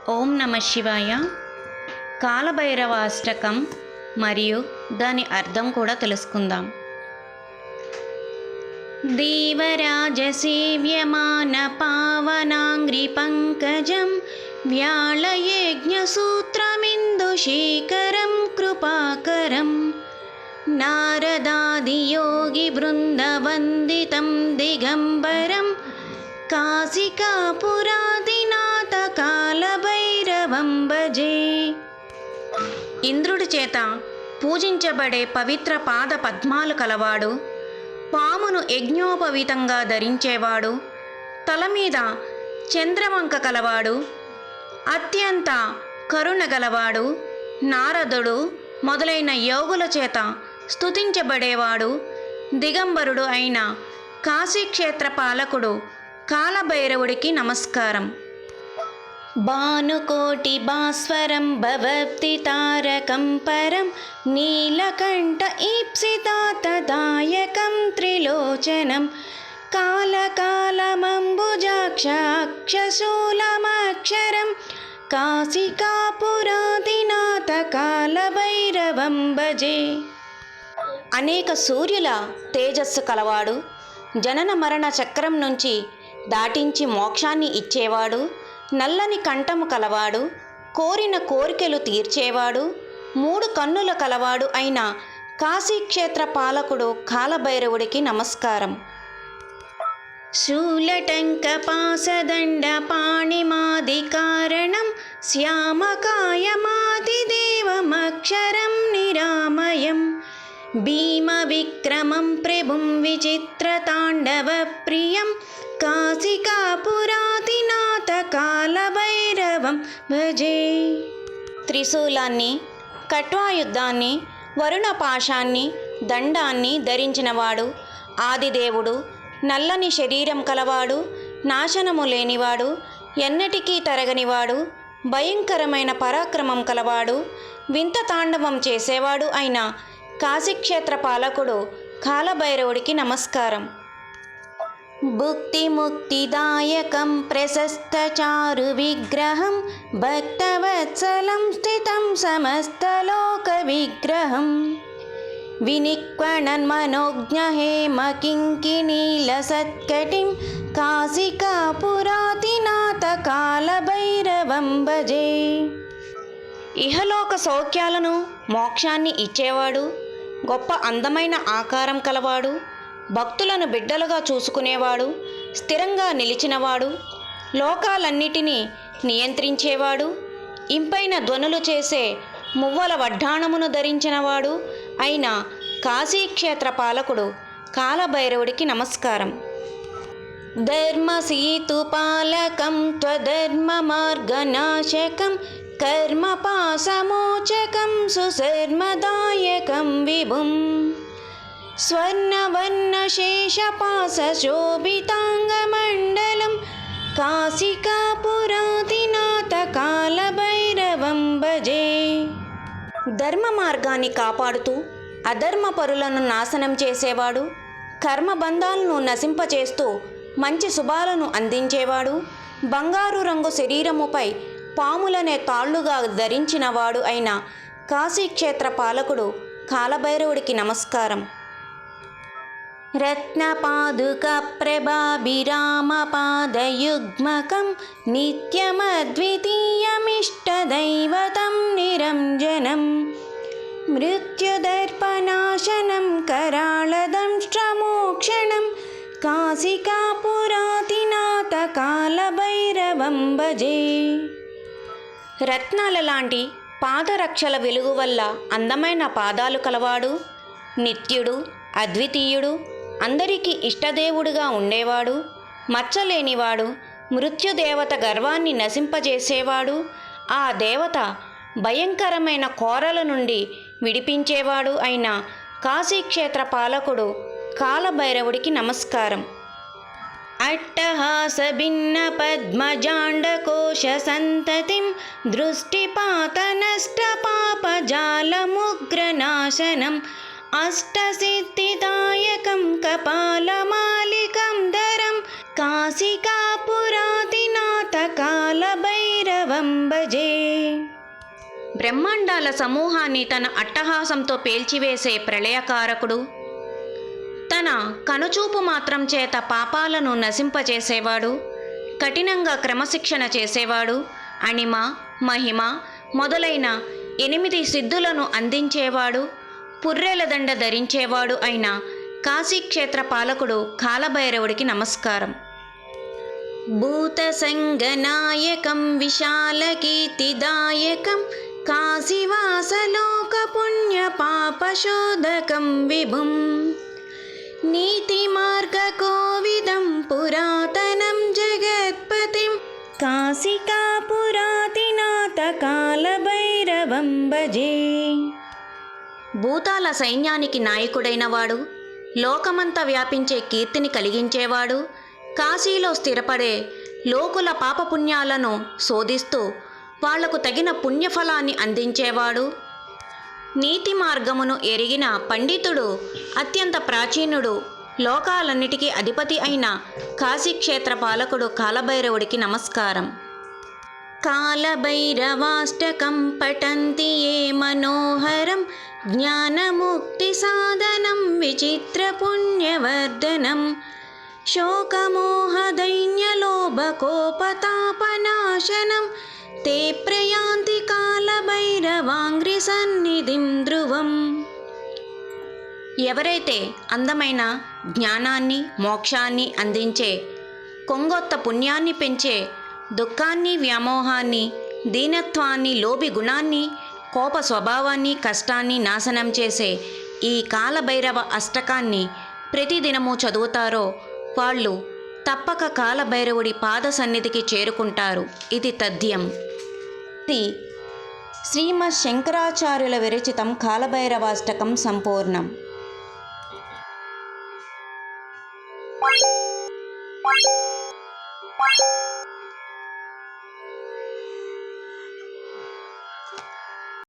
ఓం నమ శివాయ. కాలభైరవాష్టకం మరియు దాని అర్థం కూడా తెలుసుకుందాం. దేవరాజసేవ్యమాన పావనాంగ్రి పంకజం వ్యాళయజ్ఞసూత్రమిందుశేఖరం కృపాకరం నారదాదియోగి బృందవందితం దిగంబరం కాశికాపురాదినాథ కాలభైరవం భజే. ఇంద్రుడి చేత పూజించబడే పవిత్ర పాద పద్మాలు కలవాడు, పామును యజ్ఞోపవీతంగా ధరించేవాడు, తల మీద చంద్రవంక కలవాడు, అత్యంత కరుణ గలవాడు, నారదుడు మొదలైన యోగుల చేత స్తుతించబడేవాడు, దిగంబరుడు అయిన కాశీక్షేత్ర పాలకుడు కాలభైరవుడికి నమస్కారం. భానుకోటి భాస్వరం భవతి తారకం పరం నీలకంఠ ఈప్సితాతదాయకం త్రిలోచనం కాలకాలమంబుజాక్ష అక్షశూలమక్షరం కాశికాపురాదినాథ కాలభైరవం భజే. అనేక సూర్యుల తేజస్సు కలవాడు, జనన మరణ చక్రం నుంచి దాటించి మోక్షాన్ని ఇచ్చేవాడు, నల్లని కంఠము కలవాడు, కోరిన కోరికలు తీర్చేవాడు, 3 కన్నుల కలవాడు అయిన కాశీక్షేత్ర పాలకుడు కాలభైరవుడికి నమస్కారం. శూలటంక పాసదండ పాణిమాది కారణం శ్యామకాయమాదిదేవమక్షరం నిరామయం భీమ విక్రమం ప్రభుం విచిత్రతాండవ ప్రియం కాశికాపురాదినాథ కాలభైరవం భజే. త్రిశూలాన్ని, ఖట్వాయుద్ధాన్ని, వరుణ పాశాన్ని, దండాన్ని ధరించినవాడు, ఆదిదేవుడు, నల్లని శరీరం కలవాడు, నాశనము లేనివాడు, ఎన్నటికీ తరగనివాడు, భయంకరమైన పరాక్రమం కలవాడు, వింత తాండవం చేసేవాడు అయిన కాశీక్షేత్ర పాలకుడు కాలభైరవుడికి నమస్కారం. భుక్తి ముక్తిదాయకం ప్రశస్తచారు విగ్రహం భక్తవత్సలం స్థితం సమస్తలోక విగ్రహం వినిక్వణన్మనోజ్ఞ హేమ కింకినీల సత్కటిం కాశికాపురాదినాథ కాలభైరవం భజే. ఇహలోక సౌఖ్యాలను, మోక్షాన్ని ఇచ్చేవాడు, గొప్ప అందమైన ఆకారం కలవాడు, భక్తులను బిడ్డలుగా చూసుకునేవాడు, స్థిరంగా నిలిచినవాడు, లోకాలన్నిటినీ నియంత్రించేవాడు, ఇంపైన ధ్వనులు చేసే మువ్వల వడ్డాణమును ధరించినవాడు అయిన కాశీక్షేత్ర పాలకుడు కాలభైరవుడికి నమస్కారం. ధర్మసీతుపాలకం త్వధర్మ మార్గనాశకం కర్మపాసమోచకం సుశర్మదాయకం విభుం స్వర్ణవర్ణశేషపాసశోభితాంగమండలం కాశికాపురాదినాథ కాలభైరవం భజే. ధర్మ మార్గాన్ని కాపాడుతూ అధర్మ పరులను నాశనం చేసేవాడు, కర్మబంధాలను నశింపచేస్తూ మంచి శుభాలను అందించేవాడు, బంగారు రంగు శరీరముపై పాములనే తాళ్లుగా ధరించినవాడు అయిన కాశీక్షేత్ర పాలకుడు కాలభైరవుడికి నమస్కారం. రత్నపాదుక ప్రభాభిరామపాదయుగ్మకం నిత్యమద్వితీయమిష్టదైవతం నిరంజనం మృత్యుదర్పనాశనం కరాళదంష్ట్రమోక్షణం కాశికాపురాదినాథ కాలభైరవం భజే. రత్నాల లాంటి పాదరక్షల వెలుగు వల్ల అందమైన పాదాలు కలవాడు, నిత్యుడు, అద్వితీయుడు, అందరికీ ఇష్టదేవుడుగా ఉండేవాడు, మచ్చలేనివాడు, మృత్యుదేవత గర్వాన్ని నశింపజేసేవాడు, ఆ దేవత భయంకరమైన కోరల నుండి విడిపించేవాడు అయిన కాశీక్షేత్ర పాలకుడు కాలభైరవుడికి నమస్కారం. అట్టహాస భిన్న పద్మజాండకోశ సంతతిం దృష్టిపాతనష్ట పాపజాలముగ్రనాశనం అష్టసిద్ధిదాయకం కపాలమాలికం ధరం కాశికాపురాదినాథ కాలభైరవం కాలభైరవం భజే. బ్రహ్మాండాల సమూహాన్ని తన అట్టహాసంతో పేల్చివేసే ప్రళయకారకుడు, తన కనుచూపు మాత్రం చేత పాపాలను నశింపచేసేవాడు, కఠినంగా క్రమశిక్షణ చేసేవాడు, అణిమ, మహిమ మొదలైన 8 సిద్ధులను అందించేవాడు, పుర్రెలదండ ధరించేవాడు అయిన కాశీక్షేత్ర పాలకుడు కాలభైరవుడికి నమస్కారం. భూతసంగనాయకం విశాలకీర్తిదాయకం కాశీవాసలోకపుణ్యపాపశోధకం విభుం నీతిమార్గకోవిదం పురాతనం జగత్పతిం కాశికాపురాతినాథ కాలభైరవం భజే. భూతాల సైన్యానికి నాయకుడైనవాడు, లోకమంతా వ్యాపించే కీర్తిని కలిగించేవాడు, కాశీలో స్థిరపడే లోకుల పాపపుణ్యాలను శోధిస్తూ వాళ్లకు తగిన పుణ్యఫలాన్ని అందించేవాడు, నీతి మార్గమును ఎరిగిన పండితుడు, అత్యంత ప్రాచీనుడు, లోకాలన్నిటికీ అధిపతి అయిన కాశీక్షేత్ర పాలకుడు కాలభైరవుడికి నమస్కారం. కాలభైరవాష్టకం పఠంతి ఏ మనోహరం జ్ఞానముక్తి సాధనం విచిత్ర పుణ్యవర్ధనం శోకమోహదైన్యలోభకోపతాపనాశనం తే ప్రయాంతి కాలభైరవాంగ్రి సన్నిధిం ధ్రువం. ఎవరైతే అందమైన జ్ఞానాన్ని, మోక్షాన్ని అందించే, కొంగొత్త పుణ్యాన్ని పెంచే, దుఃఖాన్ని, వ్యామోహాన్ని, దీనత్వాన్ని, లోభి గుణాన్ని, కోప స్వభావాన్ని, కష్టాన్ని నాశనం చేసే ఈ కాలభైరవ అష్టకాన్ని ప్రతిదినము చదువుతారో వాళ్ళు తప్పక కాలభైరవుడి పాద సన్నిధికి చేరుకుంటారు. ఇది తథ్యం. ఇది శ్రీమద్ శంకరాచార్యుల విరచితం కాలభైరవాష్టకం సంపూర్ణం.